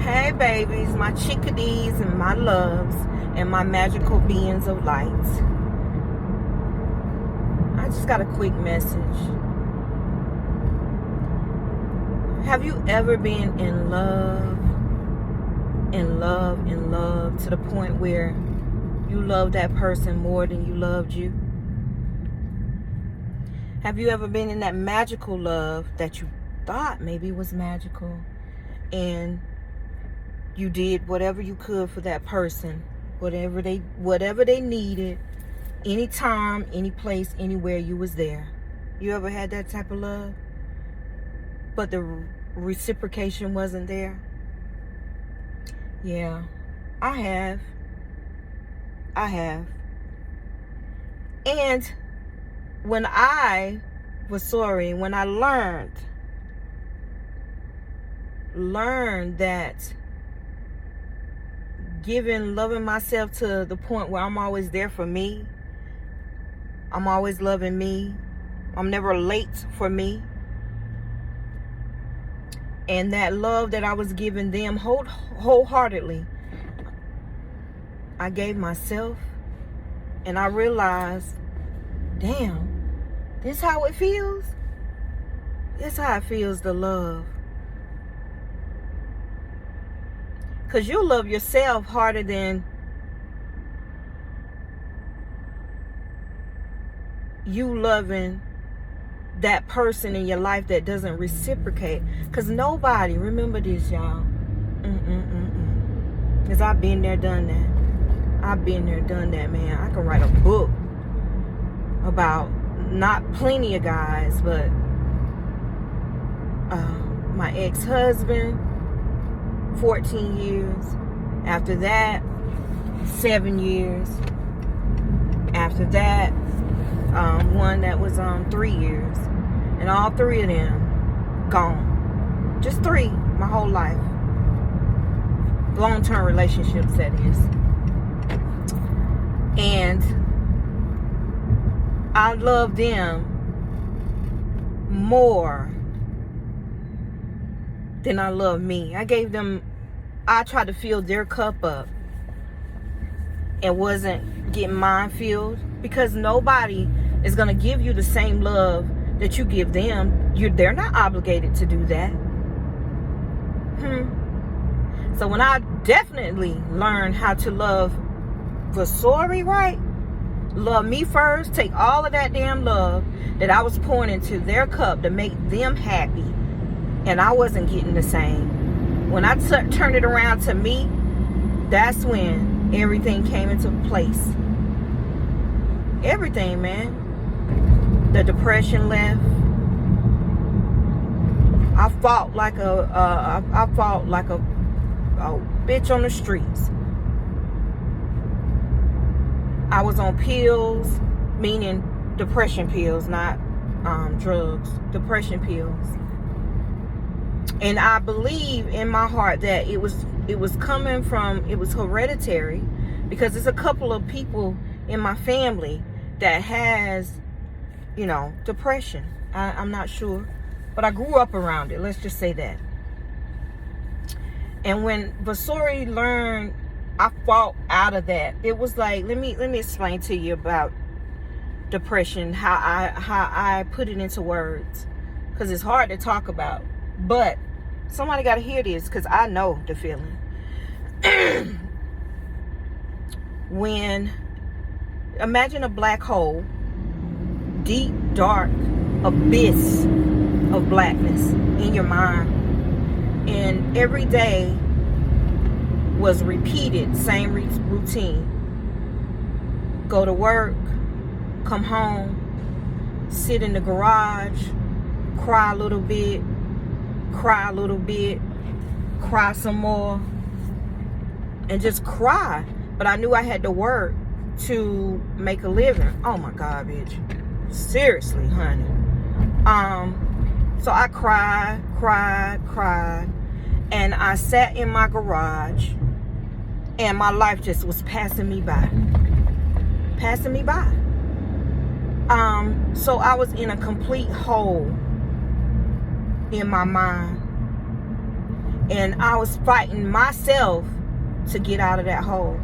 Hey babies, my chickadees and my loves and my magical beings of light. I just got a quick message. Have you ever been in love to the point where you love that person more than you loved you? Have you ever been in that magical love that you thought maybe was magical, and you did whatever you could for that person, whatever they needed, anytime, any place, anywhere, you was there? You ever had that type of love, but the reciprocation wasn't there? Yeah, I have. And when I learned that loving myself to the point where I'm always there for me, I'm always loving me, I'm never late for me, and that love that I was giving them wholeheartedly, I gave myself, and I realized, damn, this how it feels? This how it feels to love. Because you love yourself harder than you loving that person in your life that doesn't reciprocate. Because nobody, remember this, y'all. Because I've been there, done that. Man. I can write a book about not plenty of guys, but my ex-husband, 14 years. After that, 7 years. After that, one that was 3 years. And all three of them gone. Just 3 my whole life. Long-term relationships, that is. And I love them more than I love me. I tried to fill their cup up and wasn't getting mine filled, because nobody is going to give you the same love that you give them. They're not obligated to do that. So when I definitely learned how to love Vasori right, love me first, take all of that damn love that I was pouring into their cup to make them happy, and I wasn't getting the same. When I turned it around to me, that's when everything came into place. Everything, man. The depression left. I fought like a bitch on the streets. I was on pills, meaning depression pills, not drugs. Depression pills. And I believe in my heart that it was hereditary, because there's a couple of people in my family that has, depression. I'm not sure, but I grew up around it. Let's just say that. And when Vasori learned, I fought out of that. It was like, let me explain to you about depression, how I put it into words, because it's hard to talk about. But somebody got to hear this, because I know the feeling. Imagine a black hole, deep, dark abyss of blackness in your mind, and every day was repeated, same routine. Go to work, come home, sit in the garage, cry a little bit, cry some more, and just cry. But I knew I had to work to make a living. Oh my God, bitch. Seriously, honey. So I cried, and I sat in my garage, and my life just was passing me by. So I was in a complete hole in my mind. And I was fighting myself to get out of that hole.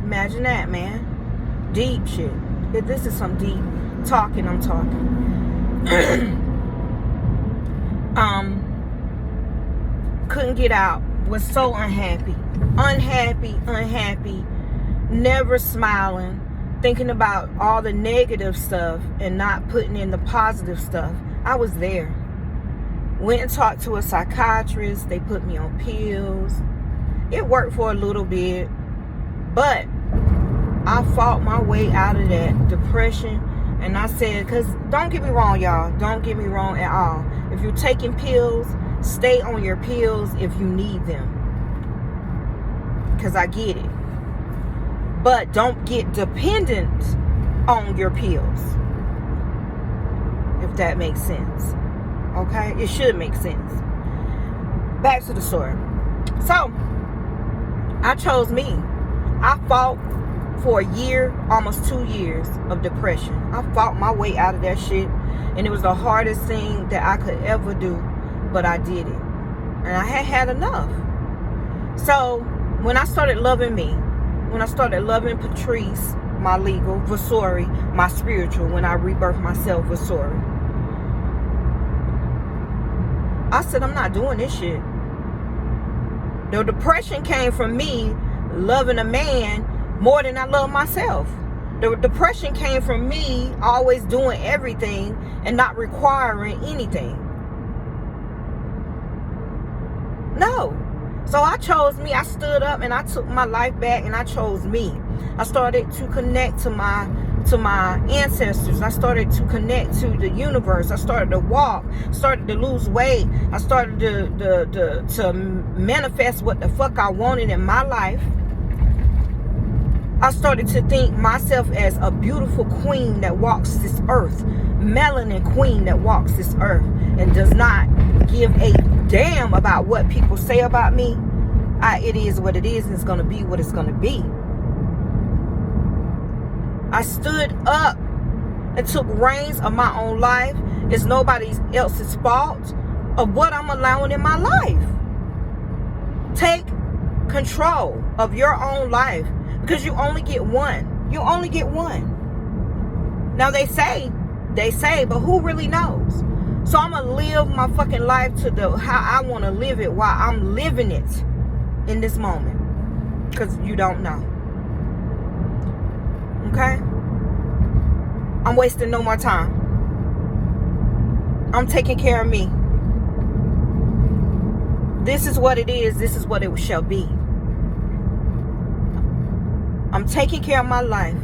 Imagine that, man. Deep shit. This is some deep talking I'm talking. Couldn't get out. Was so unhappy. Unhappy. Never smiling. Thinking about all the negative stuff and not putting in the positive stuff. I was there. Went and talked to a psychiatrist. They put me on pills. It worked for a little bit. But I fought my way out of that depression. And I said, because don't get me wrong, y'all. Don't get me wrong at all. If you're taking pills, stay on your pills if you need them. Because I get it. But don't get dependent on your pills. If that makes sense. Okay? It should make sense. Back to the story. So, I chose me. I fought for a year, almost 2 years of depression. I fought my way out of that shit. And it was the hardest thing that I could ever do. But I did it. And I had enough. So, when I started loving me, when I started loving Patrice, my legal, Vasori, my spiritual, when I rebirthed myself, Vasori, I said, I'm not doing this shit. The depression came from me loving a man more than I love myself. The depression came from me always doing everything and not requiring anything. No. So I chose me. I stood up and I took my life back and I chose me. I started to connect to my ancestors. I started to connect to the universe. I started to walk, started to lose weight. I started to manifest what the fuck I wanted in my life. I started to think myself as a beautiful queen that walks this earth. Melanin queen that walks this earth and does not give a damn about what people say about me. It is what it is, and it's going to be what it's going to be. I stood up and took reins of my own life. It's nobody else's fault of what I'm allowing in my life. Take control of your own life, because you only get one. You only get one. Now they say, but who really knows? So I'm going to live my fucking life to how I want to live it while I'm living it in this moment. Because you don't know. Okay? I'm wasting no more time. I'm taking care of me. This is what it is. This is what it shall be. I'm taking care of my life.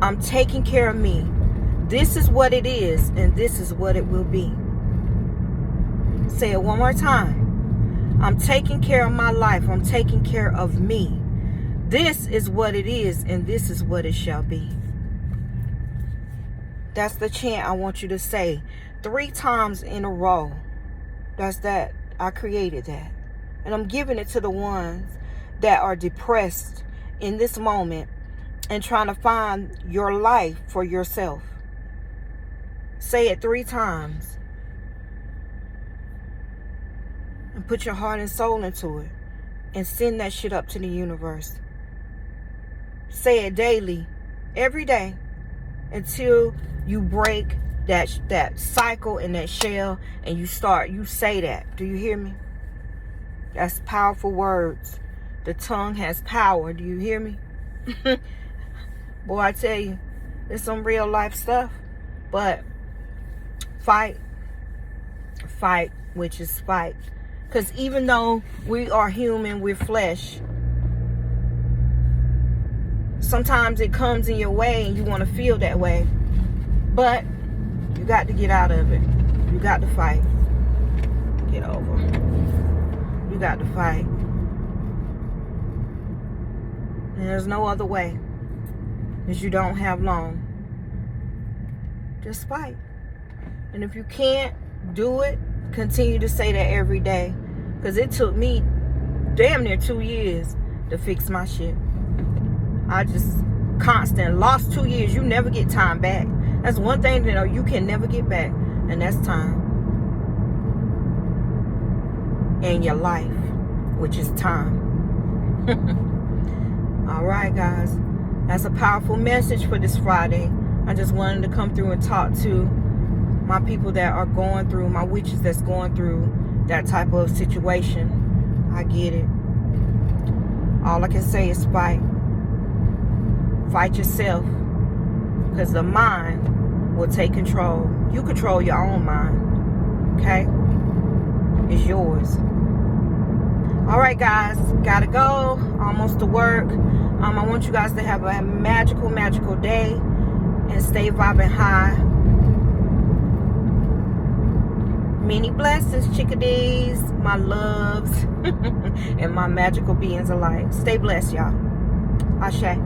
I'm taking care of me. This is what it is, and this is what it will be. Say it one more time. I'm taking care of my life. I'm taking care of me. This is what it is, and this is what it shall be. That's the chant I want you to say 3 times in a row. That's that. I created that. And I'm giving it to the ones that are depressed in this moment and trying to find your life for yourself. Say it 3 times. And put your heart and soul into it. And send that shit up to the universe. Say it daily. Every day. Until you break that cycle and that shell. And you say that. Do you hear me? That's powerful words. The tongue has power. Do you hear me? Boy, I tell you. It's some real life stuff. But fight, which is fight. Because even though we are human, we're flesh. Sometimes it comes in your way and you want to feel that way. But you got to get out of it. You got to fight. Get over. You got to fight. And there's no other way. Because you don't have long. Just fight. And if you can't do it, continue to say that every day. Because it took me damn near 2 years to fix my shit. I just lost 2 years. You never get time back. That's one thing that you can never get back. And that's time. in your life, which is time. All right, guys. That's a powerful message for this Friday. I just wanted to come through and talk to my people that are going through, my witches that's going through that type of situation. I get it. All I can say is fight. Fight yourself. Because the mind will take control. You control your own mind. Okay? It's yours. All right, guys. Gotta go. Almost to work. I want you guys to have a magical, magical day. And stay vibing high. Many blessings, chickadees, my loves, and my magical beings alike. Stay blessed, y'all. Ashe.